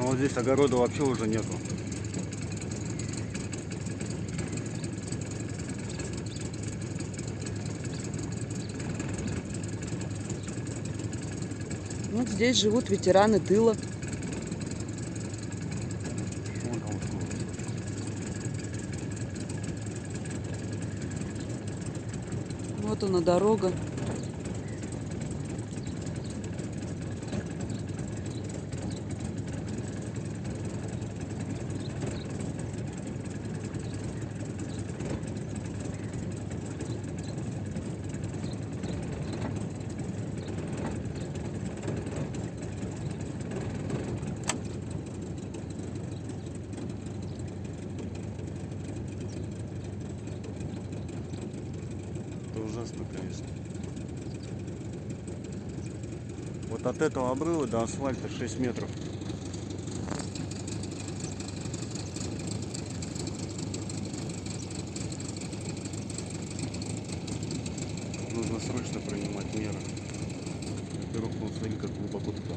Но вот здесь огорода вообще уже нету. Вот здесь живут ветераны тыла. Вот она дорога. Это ужасно, конечно. Вот от этого обрыва до асфальта 6 метров. Нужно срочно принимать меры. Во-первых, смотри, как глубоко туда.